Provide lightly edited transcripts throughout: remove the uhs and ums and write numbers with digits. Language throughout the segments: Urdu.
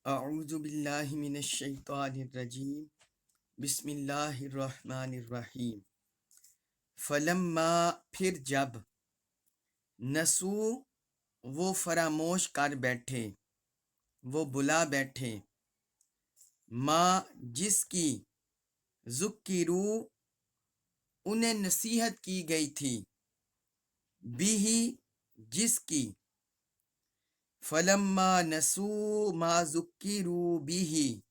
اعوذ باللہ من الشیطان الرجیم بسم اللہ الرحمن الرحیم فلما پھر جب نسو وہ فراموش کر بیٹھے وہ بلا بیٹھے ما جس کی ذکرو انہیں نصیحت کی گئی تھی بھی جس کی فلما نسو ما ذکرو بھی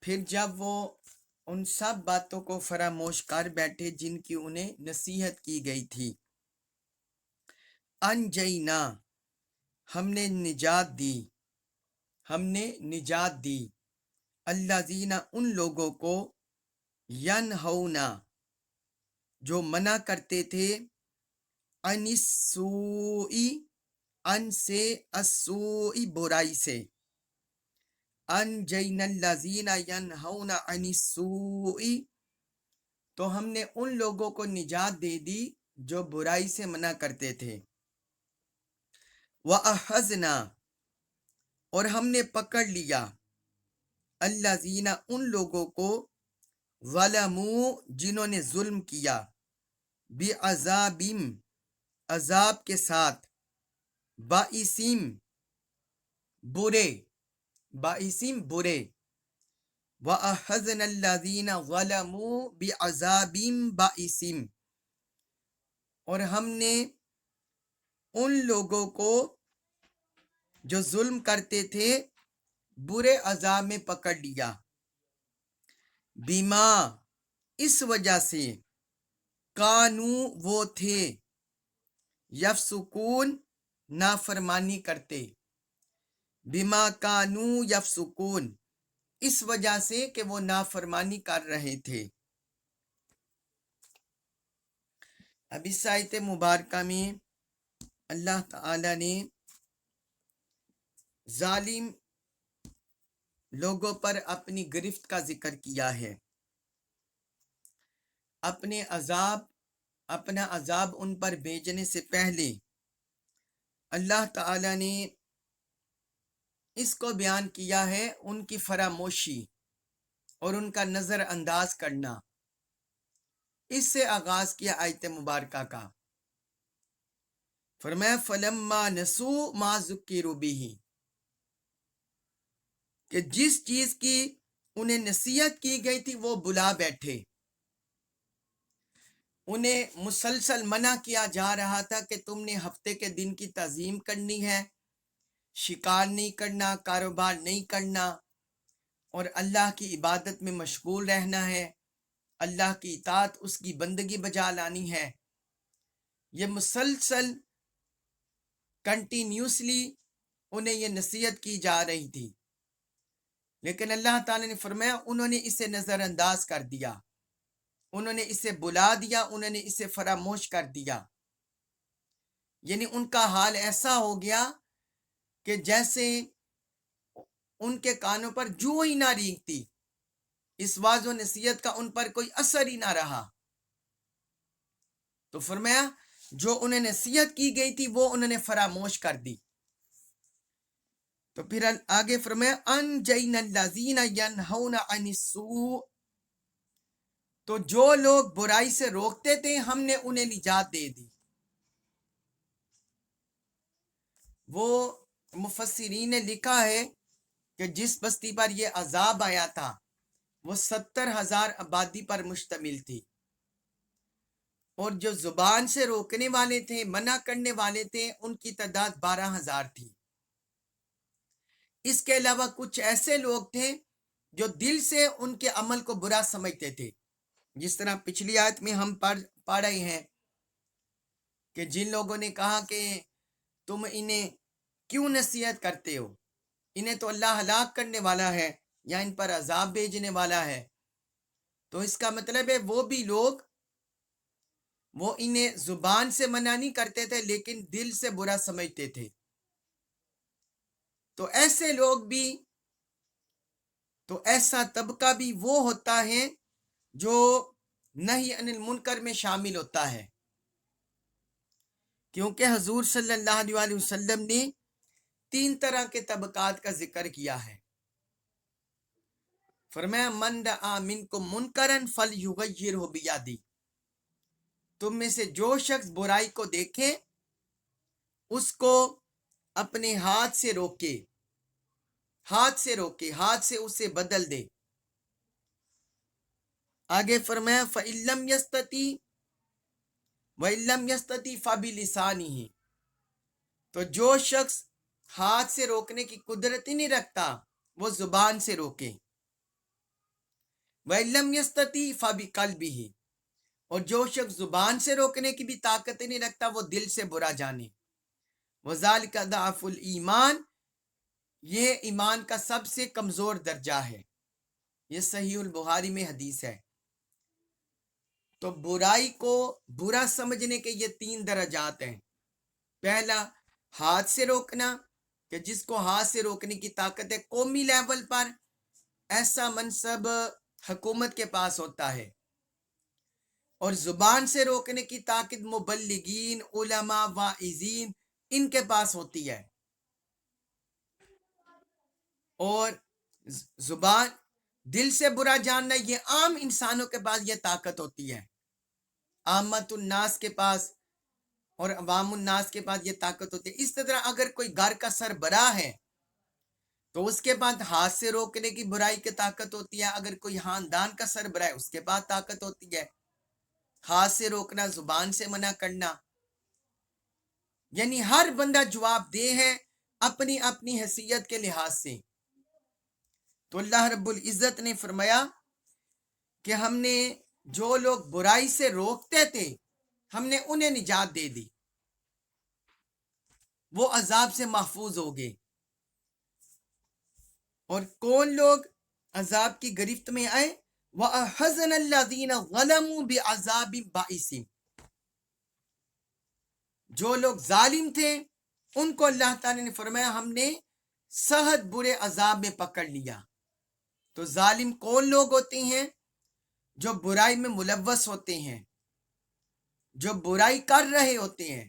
پھر جب وہ ان سب باتوں کو فراموش کر بیٹھے جن کی انہیں نصیحت کی گئی تھی انجینا ہم نے نجات دی الذین ان لوگوں کو ینہونا جو منع کرتے تھے عن السوء ان سے السوء برائی سے انجینا الذین ینہونا عن السوء تو ہم نے ان لوگوں کو نجات دے دی جو برائی سے منع کرتے تھے وَأَخَذْنَا اور ہم نے پکڑ لیا الذین ان لوگوں کو ظلموا جنہوں نے ظلم کیا بعذاب عذاب کے ساتھ بائسم برے وَأَخَذْنَا الَّذِينَ ظَلَمُوا بِعَذَابٍ بَئِسٍ اور ہم نے ان لوگوں کو جو ظلم کرتے تھے برے عذاب میں پکڑ لیا بیما اس وجہ سے کانو وہ تھے یفسقون نافرمانی کرتے بیما کانو یفسقون اس وجہ سے کہ وہ نافرمانی کر رہے تھے۔ اب اس آیت مبارکہ میں اللہ تعالی نے ظالم لوگوں پر اپنی گرفت کا ذکر کیا ہے، اپنا عذاب ان پر بھیجنے سے پہلے اللہ تعالی نے اس کو بیان کیا ہے ان کی فراموشی اور ان کا نظر انداز کرنا۔ اس سے آغاز کیا آیت مبارکہ کا، فرمایا فلما نسو ما ذکروا بہ کہ جس چیز کی انہیں نصیحت کی گئی تھی وہ بلا بیٹھے۔ انہیں مسلسل منع کیا جا رہا تھا کہ تم نے ہفتے کے دن کی تعظیم کرنی ہے، شکار نہیں کرنا، کاروبار نہیں کرنا، اور اللہ کی عبادت میں مشغول رہنا ہے، اللہ کی اطاعت اس کی بندگی بجا لانی ہے۔ یہ مسلسل کنٹینیوسلی انہیں یہ نصیحت کی جا رہی تھی، لیکن اللہ تعالی نے فرمایا انہوں نے اسے نظر انداز کر دیا، انہوں نے اسے بلا دیا، انہوں نے اسے فراموش کر دیا۔ یعنی ان کا حال ایسا ہو گیا کہ جیسے ان کے کانوں پر جو ہی نہ رینگتی، اس واعظ و نصیحت کا ان پر کوئی اثر ہی نہ رہا۔ تو فرمایا جو انہیں نصیحت کی گئی تھی وہ انہوں نے فراموش کر دی۔ تو پھر آگے فرمایا انجینا الذین ینہون عن السوء تو جو لوگ برائی سے روکتے تھے ہم نے انہیں نجات دے دی۔ وہ مفسرین نے لکھا ہے کہ جس بستی پر یہ عذاب آیا تھا وہ 70,000 آبادی پر مشتمل تھی، اور جو زبان سے روکنے والے تھے، منع کرنے والے تھے، ان کی تعداد 12,000 تھی۔ اس کے علاوہ کچھ ایسے لوگ تھے جو دل سے ان کے عمل کو برا سمجھتے تھے، جس طرح پچھلی آیت میں ہم پڑھ رہے ہیں کہ جن لوگوں نے کہا کہ تم انہیں کیوں نصیحت کرتے ہو، انہیں تو اللہ ہلاک کرنے والا ہے یا ان پر عذاب بھیجنے والا ہے۔ تو اس کا مطلب ہے وہ بھی لوگ وہ انہیں زبان سے منع نہیں کرتے تھے لیکن دل سے برا سمجھتے تھے۔ تو ایسے لوگ بھی، تو ایسا طبقہ بھی وہ ہوتا ہے جو نہی عن المنکر میں شامل ہوتا ہے، کیونکہ حضور صلی اللہ علیہ وسلم نے 3 طرح کے طبقات کا ذکر کیا ہے. فرمایا من رآ منکم منکرن فلیغیرہ بیدی، تم میں سے جو شخص برائی کو دیکھے اس کو اپنے ہاتھ سے روکے، ہاتھ سے اسے بدل دے. آگے فرمایا فَإِن لَّمْ يَسْتَطِعْ وَإِن لَّمْ يَسْتَطِعْ فَبِلِسَانِهِ، تو جو شخص ہاتھ سے روکنے کی قدرت ہی نہیں رکھتا وہ زبان سے روکے. وَإِن لَّمْ يَسْتَطِعْ فَبِقَلْبِهِ، اور جو شخص زبان سے روکنے کی بھی طاقت ہی نہیں رکھتا وہ دل سے برا جانے. وَذَلِكَ ضَعْفُ الْإِيمَانِ، یہ ایمان کا سب سے کمزور درجہ ہے. یہ صحیح البخاری میں حدیث ہے. تو برائی کو برا سمجھنے کے یہ 3 درجات ہیں. پہلا ہاتھ سے روکنا، کہ جس کو ہاتھ سے روکنے کی طاقت ہے، قومی لیول پر ایسا منصب حکومت کے پاس ہوتا ہے. اور زبان سے روکنے کی طاقت مبلغین، علماء، واعظین ان کے پاس ہوتی ہے. اور زبان دل سے برا جاننا یہ عام انسانوں کے پاس یہ طاقت ہوتی ہے، عامت الناس کے پاس اور عوام الناس کے پاس یہ طاقت ہوتی ہے. اس طرح اگر کوئی گھر کا سربراہ ہے تو اس کے پاس ہاتھ سے روکنے کی برائی کی طاقت ہوتی ہے. اگر کوئی خاندان کا سربراہ ہے اس کے پاس طاقت ہوتی ہے ہاتھ سے روکنا، زبان سے منع کرنا. یعنی ہر بندہ جواب دہ ہے اپنی اپنی حیثیت کے لحاظ سے. تو اللہ رب العزت نے فرمایا کہ ہم نے جو لوگ برائی سے روکتے تھے ہم نے انہیں نجات دے دی، وہ عذاب سے محفوظ ہو گئے. اور کون لوگ عذاب کی گرفت میں آئے؟ وَأَحَزَنَ الَّذِينَ ظَلَمُوا بِعَذَابٍ بَئِسٍ، جو لوگ ظالم تھے ان کو اللہ تعالی نے فرمایا ہم نے سخت برے عذاب میں پکڑ لیا. تو ظالم کون لوگ ہوتے ہیں؟ جو برائی میں ملوث ہوتے ہیں، جو برائی کر رہے ہوتے ہیں.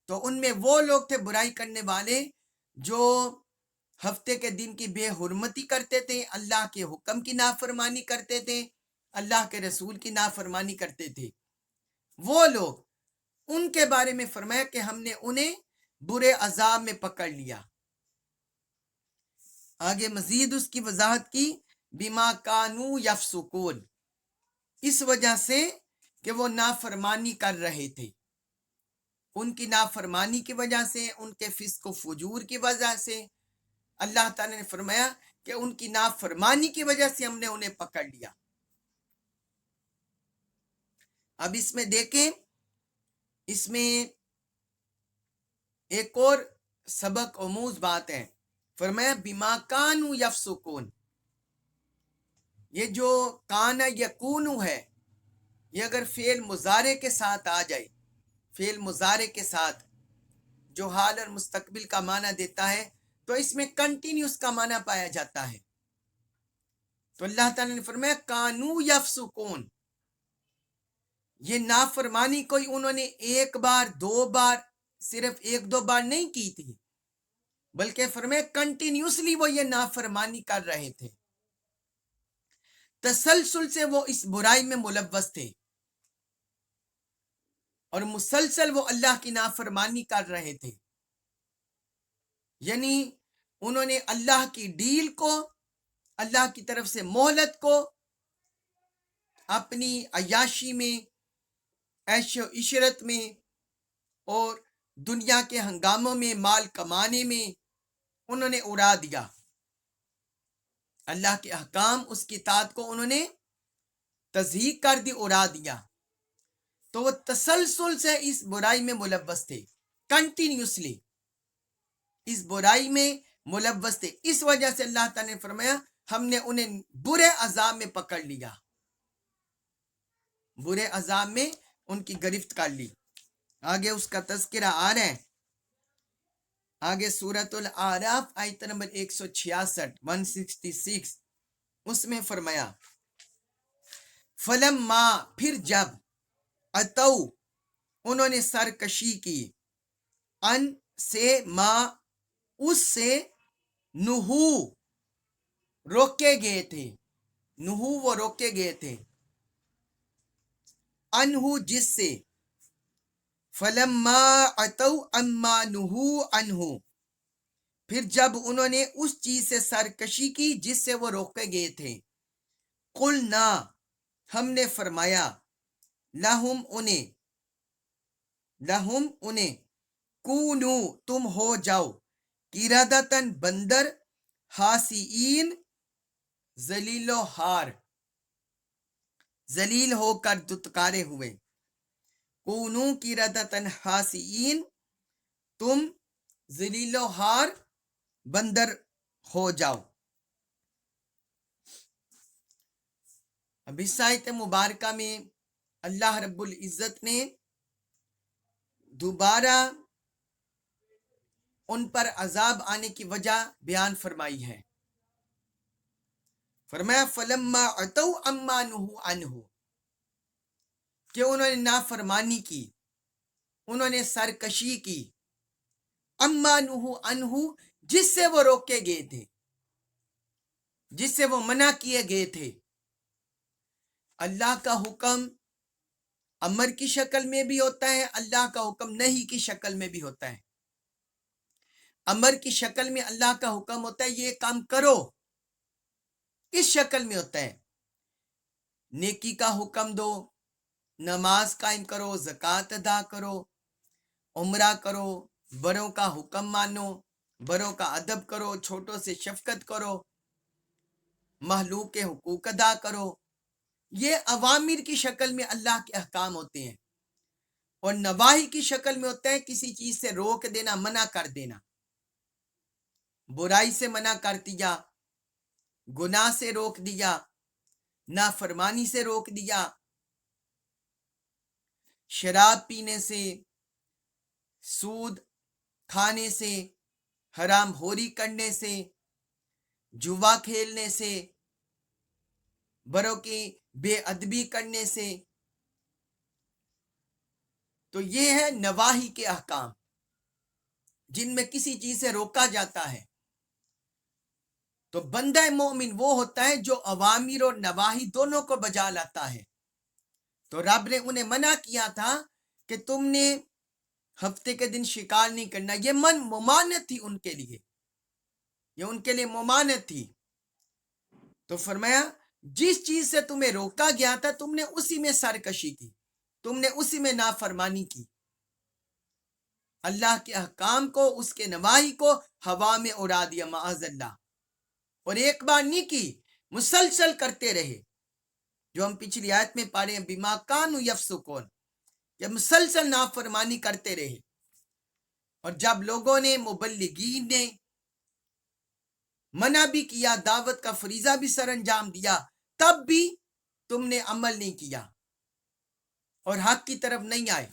تو ان میں وہ لوگ تھے برائی کرنے والے جو ہفتے کے دن کی بے حرمتی کرتے تھے، اللہ کے حکم کی نافرمانی کرتے تھے، اللہ کے رسول کی نافرمانی کرتے تھے. وہ لوگ، ان کے بارے میں فرمایا کہ ہم نے انہیں برے عذاب میں پکڑ لیا. آگے مزید اس کی وضاحت کی بما کانوا یفسقون، اس وجہ سے کہ وہ نافرمانی کر رہے تھے. ان کی نافرمانی کی وجہ سے، ان کے فسق و فجور کی وجہ سے اللہ تعالی نے فرمایا کہ ان کی نافرمانی کی وجہ سے ہم نے انہیں پکڑ لیا. اب اس میں دیکھیں، اس میں ایک اور سبق آموز بات ہے. فرمایا بما کانوا یفسقون، یہ جو کانا یکونو ہے یہ اگر فعل مضارع کے ساتھ آ جائے، فعل مضارع کے ساتھ جو حال اور مستقبل کا معنی دیتا ہے تو اس میں کنٹینیوس کا معنی پایا جاتا ہے. تو اللہ تعالی نے فرمایا کانو یفسقون، یہ نافرمانی کوئی انہوں نے ایک بار، 2 بار، صرف 1-2 بار نہیں کی تھی، بلکہ فرمایا کنٹینیوسلی وہ یہ نافرمانی کر رہے تھے، تسلسل سے وہ اس برائی میں ملوث تھے اور مسلسل وہ اللہ کی نافرمانی کر رہے تھے. یعنی انہوں نے اللہ کی ڈیل کو، اللہ کی طرف سے مہلت کو اپنی عیاشی میں، عیش و عشرت میں اور دنیا کے ہنگاموں میں، مال کمانے میں انہوں نے اڑا دیا. اللہ کے احکام، اس کی اطاعت کو انہوں نے تضحیق کر دی، اڑا دیا. تو وہ تسلسل سے اس برائی میں ملوث تھے، کنٹینیوسلی اس برائی میں ملوث تھے. اس وجہ سے اللہ تعالی نے فرمایا ہم نے انہیں برے عذاب میں پکڑ لیا، برے عذاب میں ان کی گرفت کر لی. آگے اس کا تذکرہ آ رہا ہے. آگے سورۃ الاعراف آیت نمبر 166 166، اس میں فرمایا فلما، پھر جب، اتو، انہوں نے سرکشی کی، ان سے، ما، اس سے نہو روکے گئے تھے، نہو وہ روکے گئے تھے، انہو جس سے، فلما اتوا اما نہو انہو پھر جب انہوں نے اس چیز سے سرکشی کی جس سے وہ روکے گئے تھے، قلنا ہم نے فرمایا، لہم انہیں کونو تم ہو جاؤ، قردۃً بندر، خاسئین ذلیل و ہار، ذلیل ہو کر دتکارے ہوئے، کونو قردۃً خاسئین تم ذلیل و ہار بندر ہو جاؤ۔ اب اس آیت مبارکہ میں اللہ رب العزت نے دوبارہ ان پر عذاب آنے کی وجہ بیان فرمائی ہے۔ فرمایا فلما اتوا اما نہوا عنہ، کہ انہوں نے نافرمانی کی، انہوں نے سرکشی کی، اما نہوا عنہ جس سے وہ روکے گئے تھے، جس سے وہ منع کیے گئے تھے۔ اللہ کا حکم امر کی شکل میں بھی ہوتا ہے، اللہ کا حکم نہی کی شکل میں بھی ہوتا ہے۔ امر کی شکل میں اللہ کا حکم ہوتا ہے یہ کام کرو، اس شکل میں ہوتا ہے، نیکی کا حکم دو، نماز قائم کرو، زکوٰۃ ادا کرو، عمرہ کرو، بڑوں کا حکم مانو، بڑوں کا ادب کرو، چھوٹوں سے شفقت کرو، مخلوق کے حقوق ادا کرو۔ یہ اوامر کی شکل میں اللہ کے احکام ہوتے ہیں، اور نواہی کی شکل میں ہوتا ہے کسی چیز سے روک دینا، منع کر دینا، برائی سے منع کر دیا، گناہ سے روک دیا، نافرمانی سے روک دیا، شراب پینے سے، سود کھانے سے، حرام خوری کرنے سے، جوا کھیلنے سے، بڑوں کی بے ادبی کرنے سے۔ تو یہ ہے نواہی کے احکام جن میں کسی چیز سے روکا جاتا ہے۔ تو بندہ مومن وہ ہوتا ہے جو اوامر اور نواہی دونوں کو بجا لاتا ہے۔ تو رب نے انہیں منع کیا تھا کہ تم نے ہفتے کے دن شکار نہیں کرنا، یہ ممانعت تھی ان کے لیے، یہ ان کے لیے ممانعت تھی۔ تو فرمایا جس چیز سے تمہیں روکا گیا تھا تم نے اسی میں سرکشی کی، تم نے اسی میں نافرمانی کی، اللہ کے احکام کو، اس کے نواہی کو ہوا میں اڑا دیا معاذ اللہ۔ اور ایک بار نہیں کی، مسلسل کرتے رہے، جو ہم پچھلی آیت میں پڑھے ہیں، بما کانوا یفسقون، کہ مسلسل نافرمانی کرتے رہے۔ اور جب لوگوں نے، مبلغین نے منع بھی کیا، دعوت کا فریضہ بھی سر انجام دیا، تب بھی تم نے عمل نہیں کیا اور حق کی طرف نہیں آئے۔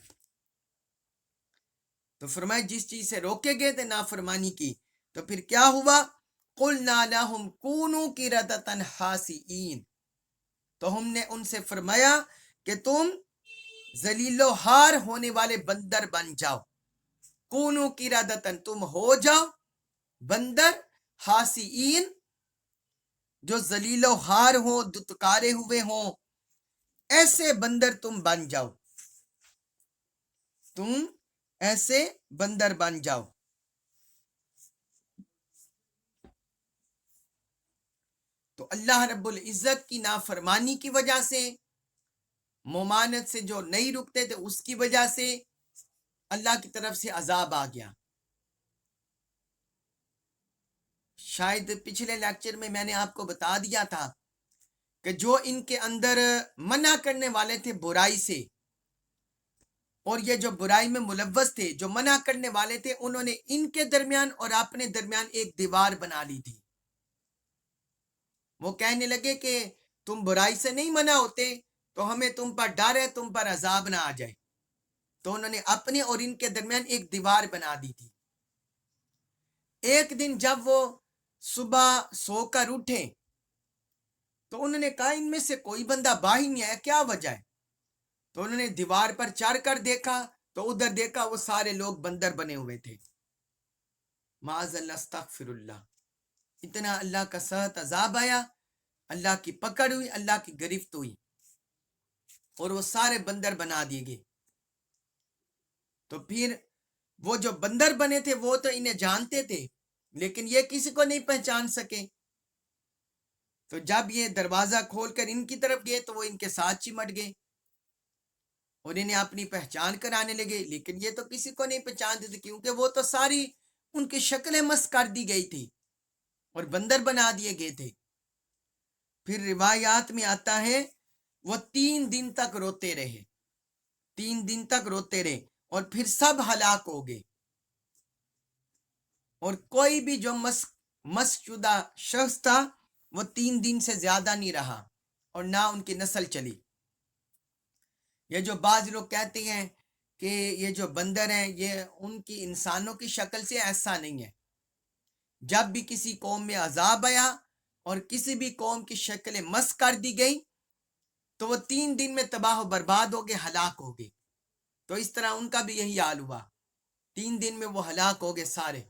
تو فرمایا جس چیز سے روکے گئے تھے نافرمانی کی، تو پھر کیا ہوا؟ قلنا لہم کونوا قردۃً خاسئین، تو ہم نے ان سے فرمایا کہ تم ذلیل و ہار ہونے والے بندر بن جاؤ، کونوا قردۃً تم ہو جاؤ بندر، خاسئین جو ذلیل و ہار ہوں، دتکارے ہوئے ہوں، ایسے بندر تم بن جاؤ، تم ایسے بندر بن جاؤ۔ تو اللہ رب العزت کی نافرمانی کی وجہ سے، ممانعت سے جو نہیں رکتے تھے اس کی وجہ سے اللہ کی طرف سے عذاب آ گیا۔ شاید پچھلے لیکچر میں نے آپ کو بتا دیا تھا کہ جو ان کے اندر منع کرنے والے تھے برائی سے، اور یہ جو برائی میں ملوث تھے، جو منع کرنے والے تھے، انہوں نے ان کے درمیان اور اپنے درمیان ایک دیوار بنا لی تھی۔ وہ کہنے لگے کہ تم برائی سے نہیں منع ہوتے تو ہمیں تم پر ڈر ہے، تم پر عذاب نہ آ جائے۔ تو انہوں نے اپنے اور ان کے درمیان ایک دیوار بنا دی تھی۔ ایک دن جب وہ صبح سو کر اٹھے تو انہوں نے کہا ان میں سے کوئی بندہ باہر نہیں آیا، کیا وجہ ہے؟ تو انہوں نے دیوار پر چڑھ کر دیکھا تو ادھر دیکھا وہ سارے لوگ بندر بنے ہوئے تھے۔ معاذ اللہ استغفر اللہ، اتنا اللہ کا سخت عذاب آیا، اللہ کی پکڑ ہوئی، اللہ کی گرفت ہوئی، اور وہ سارے بندر بنا دیے گئے۔ تو پھر وہ جو بندر بنے تھے وہ تو انہیں جانتے تھے، لیکن یہ کسی کو نہیں پہچان سکے۔ تو جب یہ دروازہ کھول کر ان کی طرف گئے تو وہ ان کے ساتھ چمٹ گئے اور انہیں اپنی پہچان کرانے لگے، لیکن یہ تو کسی کو نہیں پہچانتے تھے، کیونکہ وہ تو ساری ان کی شکلیں مس کر دی گئی تھی اور بندر بنا دیے گئے تھے۔ پھر روایات میں آتا ہے وہ 3 دن تک روتے رہے، 3 دن تک روتے رہے، اور پھر سب ہلاک ہو گئے، اور کوئی بھی جو مس شدہ شخص تھا وہ 3 دن سے زیادہ نہیں رہا، اور نہ ان کی نسل چلی۔ یہ جو بعض لوگ کہتے ہیں کہ یہ جو بندر ہیں یہ ان کی انسانوں کی شکل سے، ایسا نہیں ہے۔ جب بھی کسی قوم میں عذاب آیا اور کسی بھی قوم کی شکلیں مس کر دی گئی تو وہ 3 دن میں تباہ و برباد ہو گئے، ہلاک ہو گئے۔ تو اس طرح ان کا بھی یہی حال ہوا، 3 دن میں وہ ہلاک ہو گئے سارے۔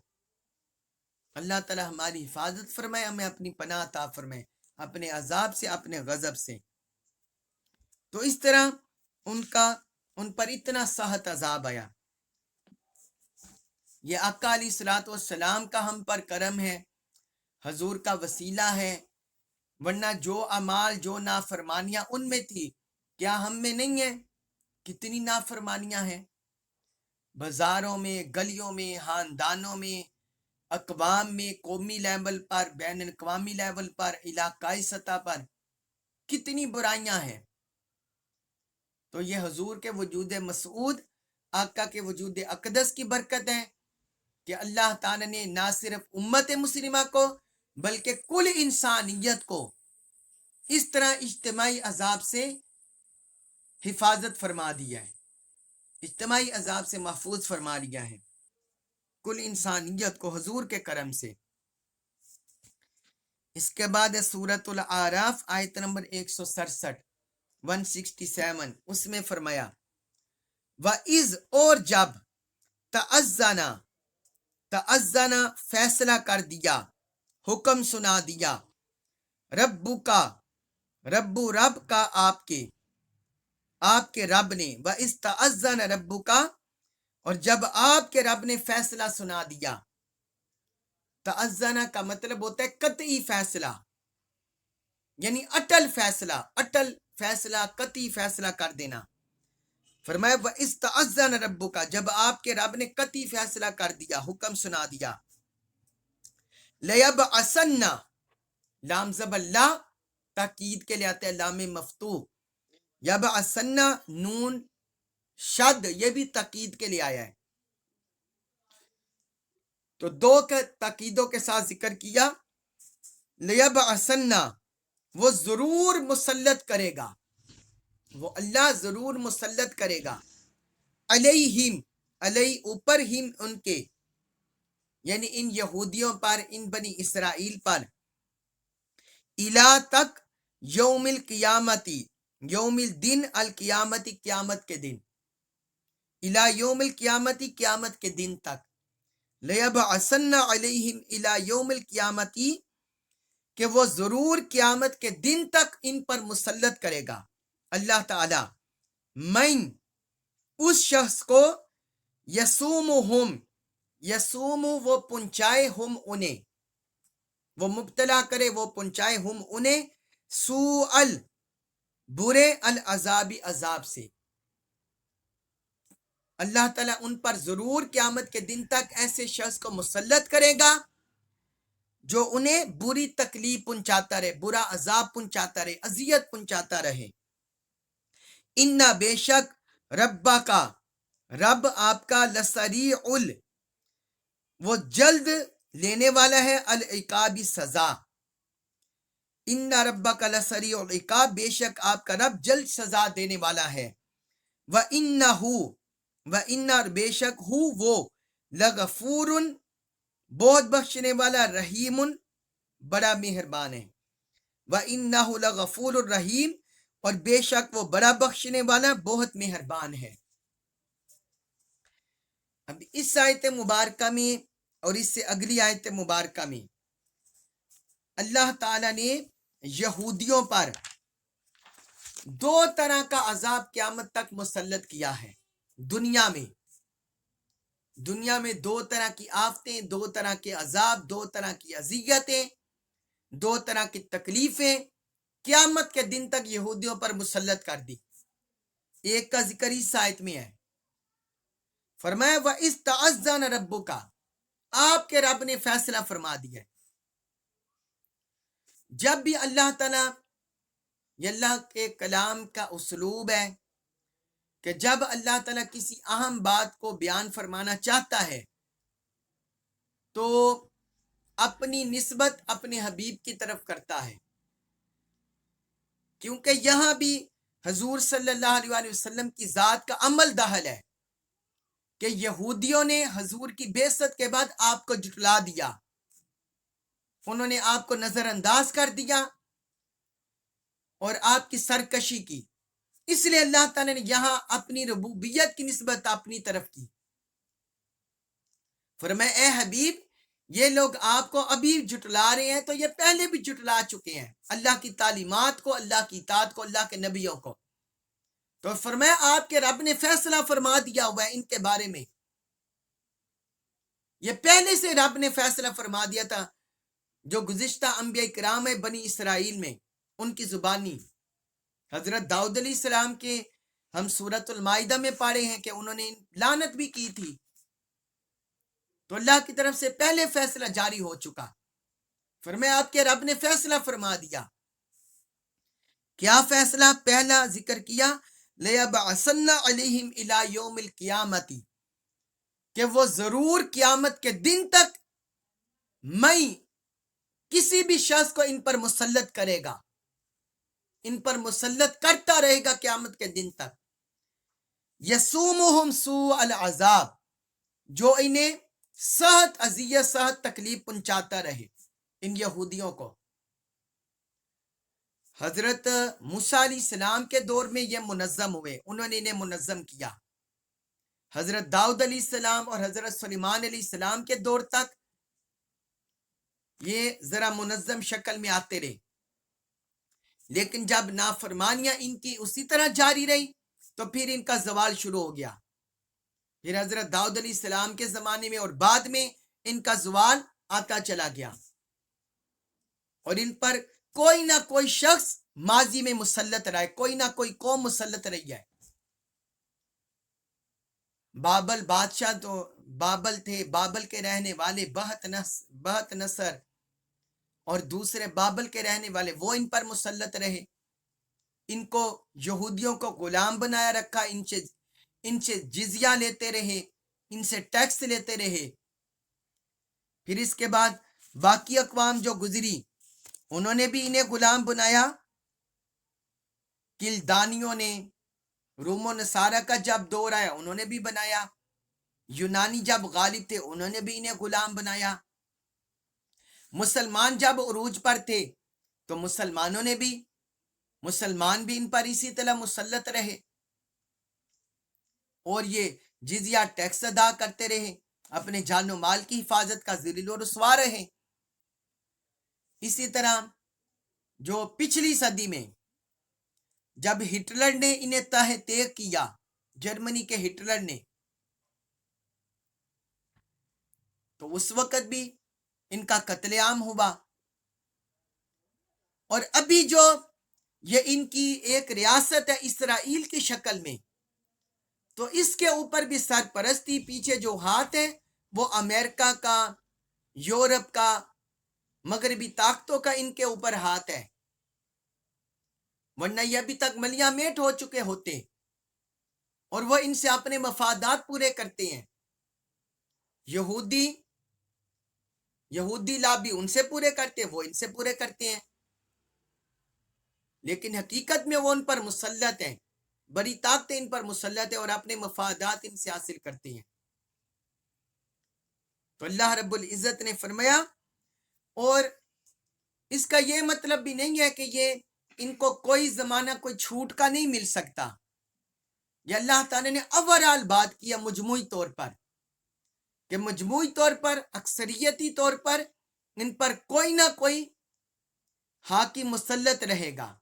اللہ تعالی ہماری حفاظت فرمائے، ہمیں اپنی پناہ عطا فرمائے اپنے عذاب سے، اپنے غضب سے۔ تو اس طرح ان پر اتنا سخت عذاب آیا۔ یہ آقا علیہ الصلوۃ والسلام کا ہم پر کرم ہے، حضور کا وسیلہ ہے، ورنہ جو اعمال، جو نافرمانیاں ان میں تھی کیا ہم میں نہیں ہیں؟ کتنی نافرمانیاں ہیں، بازاروں میں، گلیوں میں، خاندانوں میں، اقوام میں، قومی لیول پر، بین الاقوامی لیول پر، علاقائی سطح پر کتنی برائیاں ہیں۔ تو یہ حضور کے وجود مسعود، آقا کے وجود اقدس کی برکت ہے کہ اللہ تعالیٰ نے نہ صرف امت مسلمہ کو بلکہ کل انسانیت کو اس طرح اجتماعی عذاب سے حفاظت فرما دیا ہے، اجتماعی عذاب سے محفوظ فرما لیا ہے کل انسانیت کو حضور کے کرم سے۔ اس کے بعد ہے سورۃ الاعراف آیت نمبر 167، 167، اس میں فرمایا وَإِذْ، اور جب، تَأَذَّنَ فیصلہ کر دیا، حکم سنا دیا، رب کا آپ کے رب نے، وَإِذْ تَأَذَّنَ رَبُّكَ، اور جب آپ کے رب نے فیصلہ سنا دیا۔ تأذن کا مطلب ہوتا ہے قطعی فیصلہ، یعنی اٹل فیصلہ، قطعی فیصلہ کر دینا۔ فرمایا وَإِذْ تَأَذَّنَ رَبُّكَ، جب آپ کے رب نے قطعی فیصلہ کر دیا، حکم سنا دیا۔ لَيَبْعَثَنَّ، لام زبر لا تاکید کے لیے آتا ہے، لام مفتوح، یبعثن نون شد، یہ بھی تاکید کے لیے آیا ہے، تو 2 کے تاکیدوں کے ساتھ ذکر کیا۔ لیبعثن، وہ ضرور مسلط کرے گا، وہ اللہ ضرور مسلط کرے گا، علیہم، علیہ اوپر، ہم ان کے، یعنی ان یہودیوں پر، ان بنی اسرائیل پر، الا تک، یوم القیامتی، یوم الدن، القیامتی، قیامت کے دن، الا یوم القیامتی، قیامت کے دن تک، لیبعثن علیہم الی یوم القیامتی، کہ وہ ضرور قیامت کے دن تک ان پر مسلط کرے گا اللہ تعالی، من، اس شخص کو، یسوم وہ پہنچائے، ہم انہیں، وہ مبتلا کرے، وہ پہنچائے، ہم انہیں، سوء برے، العذاب، عذاب سے۔ اللہ تعالیٰ ان پر ضرور قیامت کے دن تک ایسے شخص کو مسلط کرے گا جو انہیں بری تکلیف پہنچاتا رہے، برا عذاب پہنچاتا رہے، اذیت پہنچاتا رہے۔ اِنَّ، بے شک، رب آپ کا، لسریع، وہ جلد لینے والا ہے، العقاب، سزا۔ اِنَّ رَبَّكَ لَسَرِيعُ الْعِقَابِ، بے شک آپ کا رب جلد سزا دینے والا ہے۔ وَإِنَّ، بے شک، وہ، لغفور، بہت بخشنے والا، رحیم، بڑا مہربان ہے۔ وَإِنَّهُ لَغَفُورٌ رَحِيمٌ، اور بے شک وہ بڑا بخشنے والا، بہت مہربان ہے۔ اب اس آیت مبارکہ میں اور اس سے اگلی آیت مبارکہ میں اللہ تعالیٰ نے یہودیوں پر 2 طرح کا عذاب قیامت تک مسلط کیا ہے۔ دنیا میں 2 طرح کی آفتیں، 2 طرح کے عذاب، 2 طرح کی اذیتیں، 2 طرح کی تکلیفیں قیامت کے دن تک یہودیوں پر مسلط کر دی۔ ایک کا ذکر اس آیت میں ہے، فرمایا وَإِذْ تَعَذَّنَ رَبُّكَ، آپ کے رب نے فیصلہ فرما دیا۔ جب بھی اللہ تعالیٰ، یہ اللہ کے کلام کا اسلوب ہے کہ جب اللہ تعالیٰ کسی اہم بات کو بیان فرمانا چاہتا ہے تو اپنی نسبت اپنے حبیب کی طرف کرتا ہے، کیونکہ یہاں بھی حضور صلی اللہ علیہ وسلم کی ذات کا عمل دخل ہے کہ یہودیوں نے حضور کی بعثت کے بعد آپ کو جھٹلا دیا، انہوں نے آپ کو نظر انداز کر دیا اور آپ کی سرکشی کی، اس لیے اللہ تعالیٰ نے یہاں اپنی ربوبیت کی نسبت اپنی طرف کی۔ فرمایا اے حبیب، یہ لوگ آپ کو ابھی جھٹلا رہے ہیں تو یہ پہلے بھی جھٹلا چکے ہیں اللہ کی تعلیمات کو، اللہ کی اطاعت کو، اللہ کے نبیوں کو۔ تو فرمایا آپ کے رب نے فیصلہ فرما دیا ہوا ہے ان کے بارے میں، یہ پہلے سے رب نے فیصلہ فرما دیا تھا۔ جو گزشتہ انبیاء کرام ہے بنی اسرائیل میں، ان کی زبانی حضرت داؤد علیہ السلام کے ہم سورۃ المائدہ میں پڑھے ہیں کہ انہوں نے لعنت بھی کی تھی، تو اللہ کی طرف سے پہلے فیصلہ جاری ہو چکا۔ فرمایا آپ کے رب نے فیصلہ فرما دیا۔ کیا فیصلہ؟ پہلا ذکر کیا لَيَبْعَثَنَّ عَلَيْهِمْ إِلَى يَوْمِ الْقِيَامَةِ، کہ وہ ضرور قیامت کے دن تک میں کسی بھی شخص کو ان پر مسلط کرے گا، ان پر مسلط کرتا رہے گا قیامت کے دن تک۔ یسومہم سوء العذاب، جو انہیں سخت اذیت، سخت تکلیف پہنچاتا رہے ان یہودیوں کو۔ حضرت موسیٰ علیہ السلام کے دور میں یہ منظم ہوئے، انہوں نے انہیں منظم کیا۔ حضرت داؤد علیہ السلام اور حضرت سلیمان علیہ السلام کے دور تک یہ ذرا منظم شکل میں آتے رہے، لیکن جب نافرمانیاں ان کی اسی طرح جاری رہی تو پھر ان کا زوال شروع ہو گیا۔ پھر حضرت داؤد علیہ السلام کے زمانے میں اور بعد میں ان کا زوال آتا چلا گیا، اور ان پر کوئی نہ کوئی شخص ماضی میں مسلط رہا ہے، کوئی نہ کوئی قوم مسلط رہی ہے۔ بابل بادشاہ تو بابل تھے، بابل کے رہنے والے بہت نصر اور دوسرے بابل کے رہنے والے، وہ ان پر مسلط رہے، ان کو یہودیوں کو غلام بنایا رکھا، ان سے جزیہ لیتے رہے، ان سے ٹیکس لیتے رہے۔ پھر اس کے بعد باقی اقوام جو گزری انہوں نے بھی انہیں غلام بنایا، کلدانیوں نے، روم و نصارہ کا جب دور آیا انہوں نے بھی بنایا، یونانی جب غالب تھے انہوں نے بھی انہیں غلام بنایا، مسلمان جب عروج پر تھے تو مسلمان بھی ان پر اسی طرح مسلط رہے، اور یہ جزیہ ٹیکس ادا کرتے رہے، اپنے جان و مال کی حفاظت کا ذلیل و رسوا رہے۔ اسی طرح جو پچھلی صدی میں جب ہٹلر نے انہیں تہ طیق کیا، جرمنی کے ہٹلر نے، تو اس وقت بھی ان کا قتل عام ہوا، اور ابھی جو یہ ان کی ایک ریاست ہے اسرائیل کی شکل میں، تو اس کے اوپر بھی سرپرستی، پیچھے جو ہاتھ ہے وہ امریکہ کا، یورپ کا، مغربی طاقتوں کا ان کے اوپر ہاتھ ہے، ورنہ یہ ابھی تک ملیاں میٹ ہو چکے ہوتے، اور وہ ان سے اپنے مفادات پورے کرتے ہیں۔ یہودی لابی ان سے پورے کرتے، وہ ان سے پورے کرتے ہیں، لیکن حقیقت میں وہ ان پر مسلط ہیں، بڑی طاقتیں ان پر مسلط ہیں اور اپنے مفادات ان سے حاصل کرتے ہیں۔ تو اللہ رب العزت نے فرمایا، اور اس کا یہ مطلب بھی نہیں ہے کہ یہ ان کو کوئی زمانہ کوئی چھوٹ کا نہیں مل سکتا، یہ اللہ تعالی نے اوورال بات کیا مجموعی طور پر کہ مجموعی طور پر اکثریتی طور پر ان پر کوئی نہ کوئی حاکم مسلط رہے گا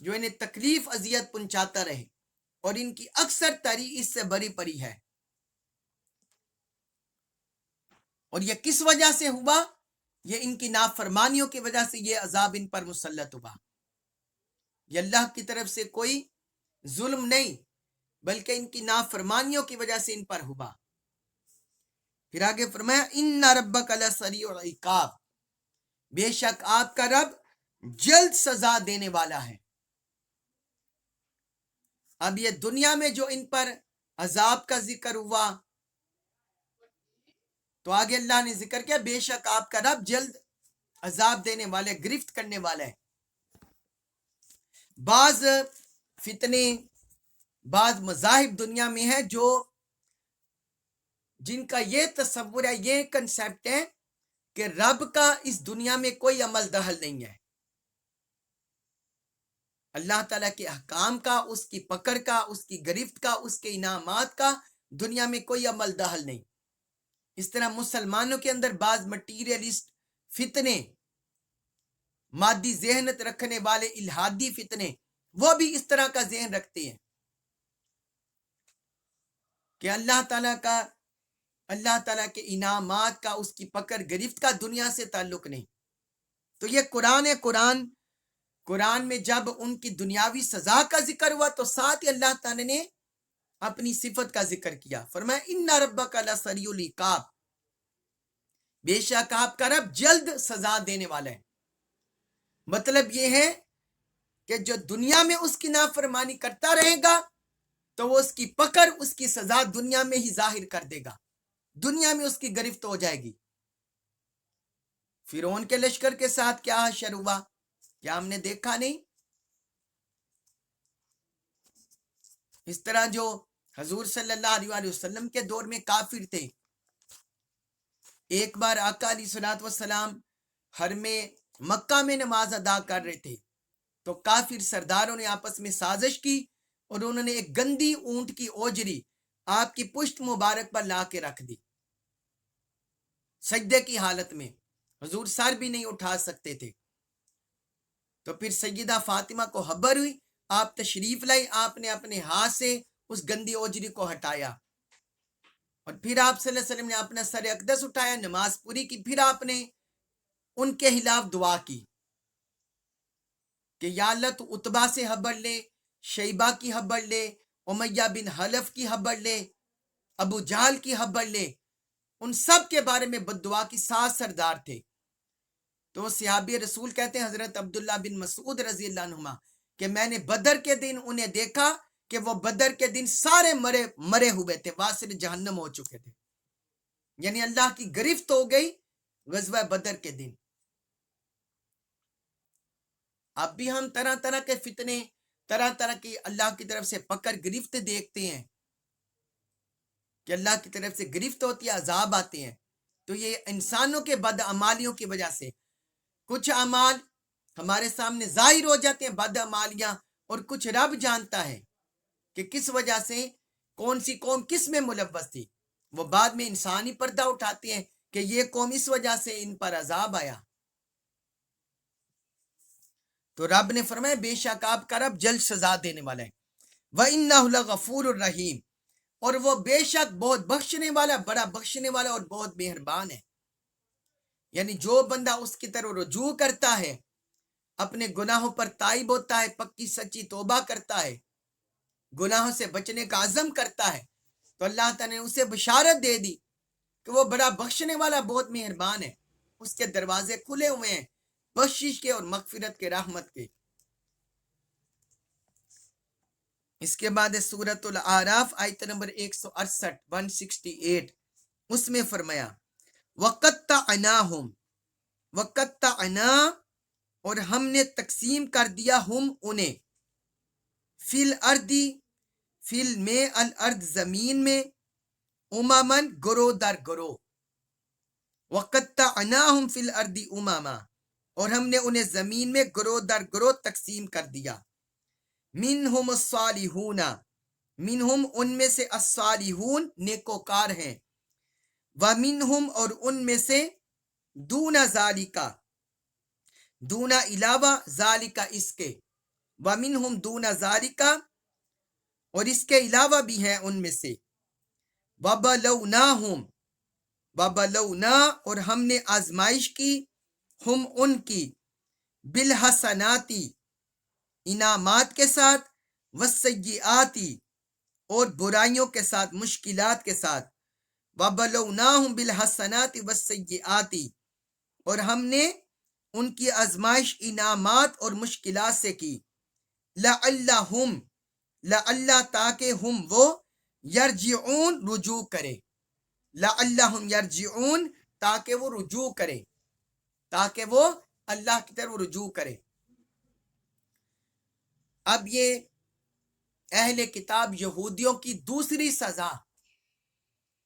جو انہیں تکلیف اذیت پہنچاتا رہے، اور ان کی اکثر تری اس سے بری پڑی ہے۔ اور یہ کس وجہ سے ہوا؟ یہ ان کی نافرمانیوں کی وجہ سے یہ عذاب ان پر مسلط ہوا۔ یہ اللہ کی طرف سے کوئی ظلم نہیں، بلکہ ان کی نافرمانیوں کی وجہ سے ان پر ہوا۔ پھر آگے فرمایا ان ربک لسریع العقاب، بے شک آپ کا رب جلد سزا دینے والا ہے۔ اب یہ دنیا میں جو ان پر عذاب کا ذکر ہوا تو آگے اللہ نے ذکر کیا بے شک آپ کا رب جلد عذاب دینے والے، گرفت کرنے والا ہے۔ بعض فتنے، بعض مذاہب دنیا میں ہے جن کا یہ تصور ہے، یہ کنسیپٹ ہے کہ رب کا اس دنیا میں کوئی عمل دخل نہیں ہے، اللہ تعالیٰ کے احکام کا، اس کی پکڑ کا، اس کی گرفت کا، اس کے انعامات کا دنیا میں کوئی عمل دخل نہیں۔ اس طرح مسلمانوں کے اندر بعض مٹیریلسٹ فتنے، مادی ذہنت رکھنے والے الہادی فتنے، وہ بھی اس طرح کا ذہن رکھتے ہیں کہ اللہ تعالیٰ کے انعامات کا، اس کی پکڑ گرفت کا دنیا سے تعلق نہیں۔ تو یہ قرآن ہے، قرآن میں جب ان کی دنیاوی سزا کا ذکر ہوا تو ساتھ ہی اللہ تعالیٰ نے اپنی صفت کا ذکر کیا، فرمایا ان ربک لسریع العقاب، بے شک آپ کا رب جلد سزا دینے والا ہے۔ مطلب یہ ہے کہ جو دنیا میں اس کی نافرمانی کرتا رہے گا تو وہ اس کی پکڑ، اس کی سزا دنیا میں ہی ظاہر کر دے گا، دنیا میں اس کی گرفت ہو جائے گی۔ فرعون کے لشکر کے ساتھ کیا حشر ہوا، کیا ہم نے دیکھا نہیں؟ اس طرح جو حضور صلی اللہ علیہ وسلم کے دور میں کافر تھے، ایک بار آقا علیہ الصلوۃ والسلام حرم مکہ میں نماز ادا کر رہے تھے تو کافر سرداروں نے آپس میں سازش کی اور انہوں نے ایک گندی اونٹ کی اوجری آپ کی پشت مبارک پر لا کے رکھ دی، سجدے کی حالت میں، حضور سر بھی نہیں اٹھا سکتے تھے۔ تو پھر سیدہ فاطمہ کو خبر ہوئی، آپ تشریف لائی، آپ نے اپنے ہاتھ سے اس گندی اوجری کو ہٹایا، اور پھر آپ صلی اللہ علیہ وسلم نے اپنا سر اقدس اٹھایا، نماز پوری کی، پھر آپ نے ان کے خلاف دعا کی کہ یا اللہ تو عتبہ سے خبر لے، شیبہ کی خبر لے، امیہ بن حلف کی خبر لے، ابو جہل کی خبر لے، ان سب کے بارے میں بد دعا کی، 7 سردار تھے۔ تو صحابی رسول کہتے ہیں حضرت عبداللہ بن مسعود رضی اللہ عنہما کہ میں نے بدر کے دن انہیں دیکھا کہ وہ بدر کے دن سارے مرے ہوئے تھے، واصل جہنم ہو چکے تھے، یعنی اللہ کی گرفت ہو گئی غزوہ بدر کے دن۔ اب بھی ہم طرح طرح کے فتنے، طرح طرح کی اللہ کی طرف سے پکڑ گرفت دیکھتے ہیں کہ اللہ کی طرف سے گرفت ہوتی ہے، عذاب آتے ہیں۔ تو یہ انسانوں کے بد اعمالیوں کی وجہ سے کچھ اعمال ہمارے سامنے ظاہر ہو جاتے ہیں، بد اعمالیاں، اور کچھ رب جانتا ہے کہ کس وجہ سے کون سی قوم کس میں ملوث تھی، وہ بعد میں انسانی پردہ اٹھاتے ہیں کہ یہ قوم اس وجہ سے ان پر عذاب آیا۔ تو رب نے فرمایا بے شک آپ کا رب جلد سزا دینے والا ہے، وَإِنَّهُ لَغَفُورٌ الرحیم، اور وہ بے شک بہت بخشنے والا، بڑا بخشنے والا اور بہت مہربان ہے۔ یعنی جو بندہ اس کی طرف رجوع کرتا ہے، اپنے گناہوں پر تائب ہوتا ہے، پکی سچی توبہ کرتا ہے، گناہوں سے بچنے کا عزم کرتا ہے، تو اللہ تعالیٰ نے اسے بشارت دے دی کہ وہ بڑا بخشنے والا، بہت مہربان ہے، اس کے دروازے کھلے ہوئے ہیں بخشش کے اور مغفرت کے، رحمت کے۔ اس کے بعد سورۃ الاعراف آیت نمبر 168 اس میں فرمایا وَقَطَّعْنَاهُمْ، وَقَطَّعْنَا، اور ہم نے تقسیم کر دیا ہم انہیں، فی الارض، الارض زمین میں، امماً گروہ در گروہ، وَقَطَّعْنَاهُمْ فی الارض امما، اور ہم نے انہیں زمین میں گروہ در گروہ تقسیم کر دیا، منہم الصالحون، منہم ان میں سے الصالحون نیکوکار ہیں، وَمِنْهُمْ اور ان میں سے دون ذالکا، دونا علاوہ، ذالکا اس کے، وَمِنْهُمْ دون ذالکا اور اس کے علاوہ بھی ہیں ان میں سے، وَبَلَوْنَاهُمْ، وَبَلَوْنَا اور ہم نے آزمائش کی، ہم ان کی، بالحسناتی انعامات کے ساتھ، والسیئاتی اور برائیوں کے ساتھ، مشکلات کے ساتھ، وَبَلَوْنَاهُمْ بِالْحَسَنَاتِ وَالسَّيِّئَاتِ اور ہم نے ان کی آزمائش انعامات اور مشکلات سے کی، لَعَلَّهُمْ لَعَلَّ تاکہ ہم وہ یرجعون رجوع کرے، لَعَلَّهُمْ یرجعون تاکہ وہ رجوع کرے، تاکہ وہ اللہ کی طرف رجوع کرے۔ اب یہ اہل کتاب یہودیوں کی دوسری سزا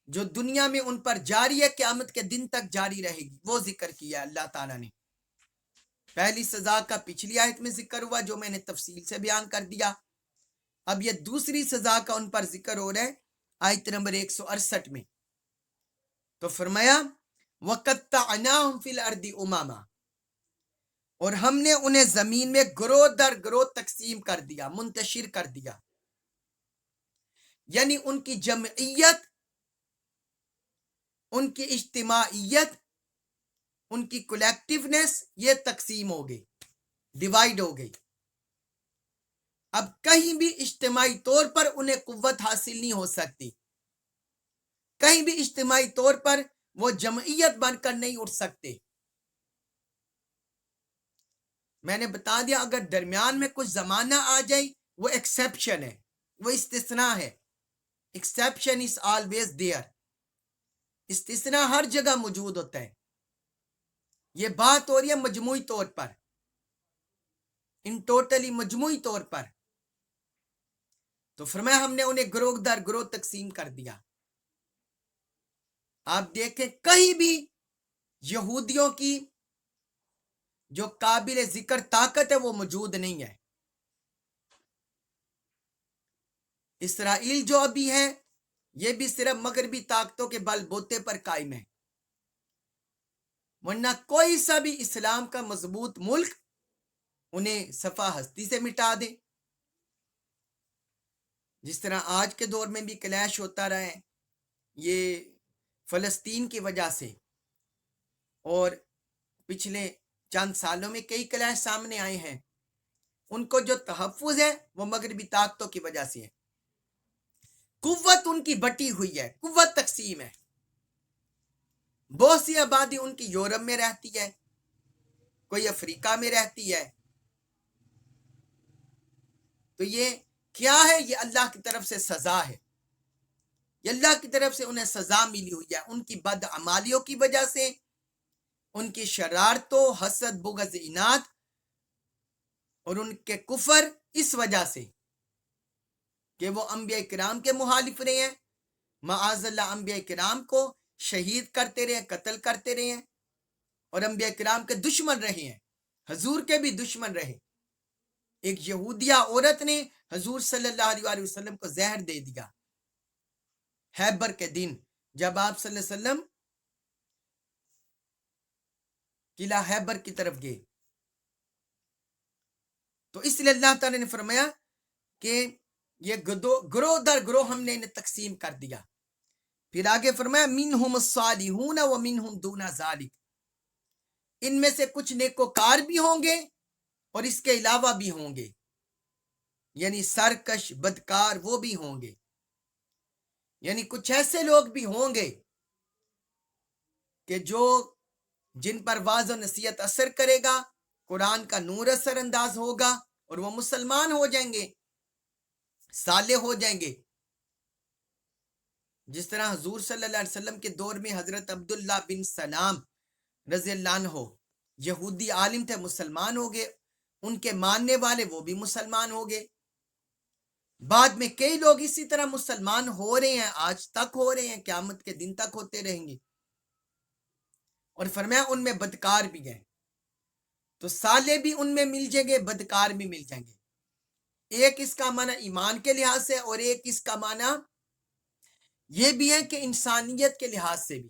جو دنیا میں ان پر جاری ہے، قیامت کے دن تک جاری رہے گی، وہ ذکر کیا اللہ تعالیٰ نے۔ پہلی سزا کا پچھلی آیت میں ذکر ہوا جو میں نے تفصیل سے بیان کر دیا، اب یہ دوسری سزا کا ان پر ذکر ہو رہا ہے آیت نمبر 168 میں۔ تو فرمایا وَقَطَّعْنَاهُمْ فِي الْأَرْضِ أُمَمًا اور ہم نے انہیں زمین میں گروہ در گروہ تقسیم کر دیا، منتشر کر دیا، یعنی ان کی جمعیت، ان کی اجتماعیت، ان کی کولیکٹیونیس یہ تقسیم ہو گئی، ڈیوائیڈ ہو گئی۔ اب کہیں بھی اجتماعی طور پر انہیں قوت حاصل نہیں ہو سکتی، کہیں بھی اجتماعی طور پر وہ جمعیت بن کر نہیں اٹھ سکتے۔ میں نے بتا دیا اگر درمیان میں کچھ زمانہ آ جائے وہ ایکسیپشن ہے، وہ استثناء ہے، ایکسیپشن از آلویز دیئر، استثناء ہر جگہ موجود ہوتا ہے۔ یہ بات ہو رہی ہے مجموعی طور پر، ان ٹوٹلی مجموعی طور پر۔ تو فرمایا ہم نے انہیں گروہ در گروہ تقسیم کر دیا۔ آپ دیکھیں کہیں بھی یہودیوں کی جو قابل ذکر طاقت ہے وہ موجود نہیں ہے۔ اسرائیل جو ابھی ہے یہ بھی صرف مغربی طاقتوں کے بل بوتے پر قائم ہے، ورنہ کوئی سا بھی اسلام کا مضبوط ملک انہیں صفحہ ہستی سے مٹا دے۔ جس طرح آج کے دور میں بھی کلیش ہوتا رہا ہے، یہ فلسطین کی وجہ سے، اور پچھلے چند سالوں میں کئی کلیش سامنے آئے ہیں، ان کو جو تحفظ ہے وہ مغربی طاقتوں کی وجہ سے ہے۔ قوت ان کی بٹی ہوئی ہے، قوت تقسیم ہے، بہت سی آبادی ان کی یورپ میں رہتی ہے، کوئی افریقہ میں رہتی ہے۔ تو یہ کیا ہے؟ یہ اللہ کی طرف سے سزا ہے، یہ اللہ کی طرف سے انہیں سزا ملی ہوئی ہے ان کی بدعمالیوں کی وجہ سے، ان کی شرارتوں، حسد، بغض، اناد اور ان کے کفر، اس وجہ سے کہ وہ انبیاء کرام کے مخالف رہے ہیں، معاذ اللہ انبیاء کرام کو شہید کرتے رہے، قتل کرتے رہے ہیں، اور انبیاء کرام کے دشمن رہے ہیں، حضور کے بھی دشمن رہے۔ ایک یہودیہ عورت نے حضور صلی اللہ علیہ وسلم کو زہر دے دیا خیبر کے دن، جب آپ صلی اللہ علیہ وسلم قلعہ خیبر کی طرف گئے۔ تو اس لیے اللہ تعالی نے فرمایا کہ یہ گروہ در گروہ ہم نے انہیں تقسیم کر دیا۔ پھر آگے فرمایا منہم الصالحون ومنہم دون ذالک، ان میں سے کچھ نیکوکار بھی ہوں گے اور اس کے علاوہ بھی ہوں گے، یعنی سرکش بدکار وہ بھی ہوں گے، یعنی کچھ ایسے لوگ بھی ہوں گے کہ جن پر واعظ و نصیحت اثر کرے گا، قرآن کا نور اثر انداز ہوگا اور وہ مسلمان ہو جائیں گے، صالح ہو جائیں گے۔ جس طرح حضور صلی اللہ علیہ وسلم کے دور میں حضرت عبداللہ بن سلام رضی اللہ عنہ یہودی عالم تھے، مسلمان ہو گئے، ان کے ماننے والے وہ بھی مسلمان ہو گئے۔ بعد میں کئی لوگ اسی طرح مسلمان ہو رہے ہیں، آج تک ہو رہے ہیں، قیامت کے دن تک ہوتے رہیں گے۔ اور فرمایا ان میں بدکار بھی ہیں، تو صالح بھی ان میں مل جائیں گے، بدکار بھی مل جائیں گے۔ ایک اس کا معنی ایمان کے لحاظ سے، اور ایک اس کا معنی یہ بھی ہے کہ انسانیت کے لحاظ سے بھی،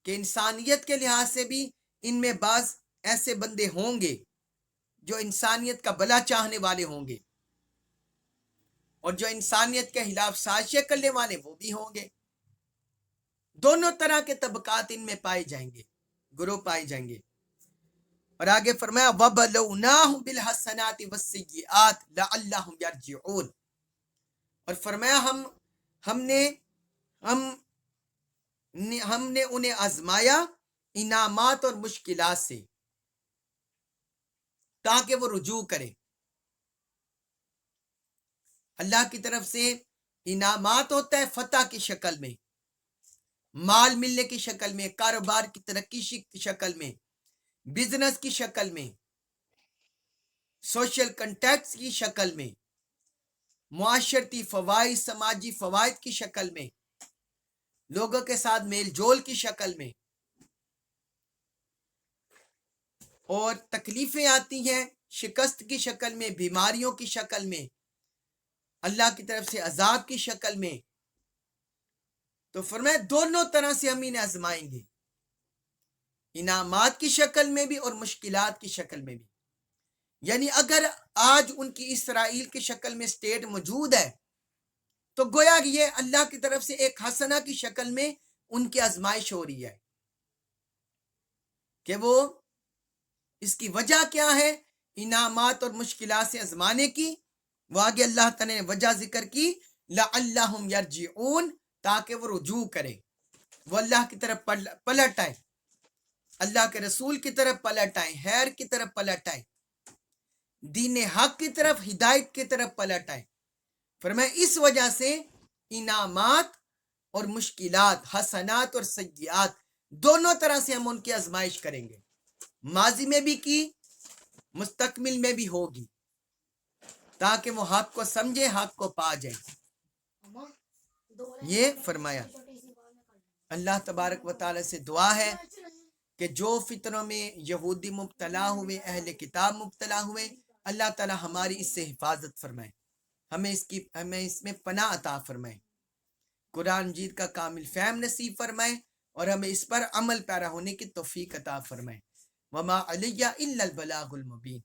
کہ انسانیت کے لحاظ سے بھی ان میں بعض ایسے بندے ہوں گے جو انسانیت کا بھلا چاہنے والے ہوں گے، اور جو انسانیت کے خلاف سازشیں کرنے والے وہ بھی ہوں گے۔ دونوں طرح کے طبقات ان میں پائے جائیں گے، گروہ پائے جائیں گے۔ اور آگے فرمایا وَبَلَوْنَاهُمْ بِالْحَسَنَاتِ وَالسَّيِّئَاتِ لَعَلَّهُمْ يَرْجِعُونَ، اور فرمایا ہم نے انہیں آزمایا انعامات اور مشکلات سے تاکہ وہ رجوع کریں۔ اللہ کی طرف سے انعامات ہوتا ہے فتح کی شکل میں، مال ملنے کی شکل میں، کاروبار کی ترقی کی شکل میں، بزنس کی شکل میں، سوشل کنٹیکٹس کی شکل میں، معاشرتی فوائد، سماجی فوائد کی شکل میں، لوگوں کے ساتھ میل جول کی شکل میں، اور تکلیفیں آتی ہیں شکست کی شکل میں، بیماریوں کی شکل میں، اللہ کی طرف سے عذاب کی شکل میں۔ تو فرمایا دونوں طرح سے ہم انہیں آزمائیں گے، انعامات کی شکل میں بھی اور مشکلات کی شکل میں بھی۔ یعنی اگر آج ان کی اسرائیل کی شکل میں سٹیٹ موجود ہے تو گویا کہ یہ اللہ کی طرف سے ایک حسنہ کی شکل میں ان کی آزمائش ہو رہی ہے کہ وہ اس کی وجہ کیا ہے انعامات اور مشکلات سے آزمانے کی۔ وہ آگے اللہ تعالی نے وجہ ذکر کی لعلہم یرجعون، تاکہ وہ رجوع کریں، وہ اللہ کی طرف پلٹ آئے، اللہ کے رسول کی طرف پلٹ آئے، خیر کی طرف پلٹ آئے، دین حق کی طرف، ہدایت کی طرف پلٹ آئے۔ فرمایا اس وجہ سے انعامات اور مشکلات، حسنات اور سیئات، دونوں طرح سے ہم ان کی آزمائش کریں گے، ماضی میں بھی کی، مستقبل میں بھی ہوگی، تاکہ وہ حق کو سمجھے، حق کو پا جائے۔ یہ فرمایا۔ اللہ تبارک و تعالی سے دعا ہے کہ جو فتنوں میں یہودی مبتلا ہوئے، اہل کتاب مبتلا ہوئے، اللہ تعالی ہماری اس سے حفاظت فرمائے، ہمیں اس میں پناہ عطا فرمائے، قرآن مجید کا کامل فہم نصیب فرمائے، اور ہمیں اس پر عمل پیرا ہونے کی توفیق عطا فرمائے۔ وما علیہ الا البلاغ المبین۔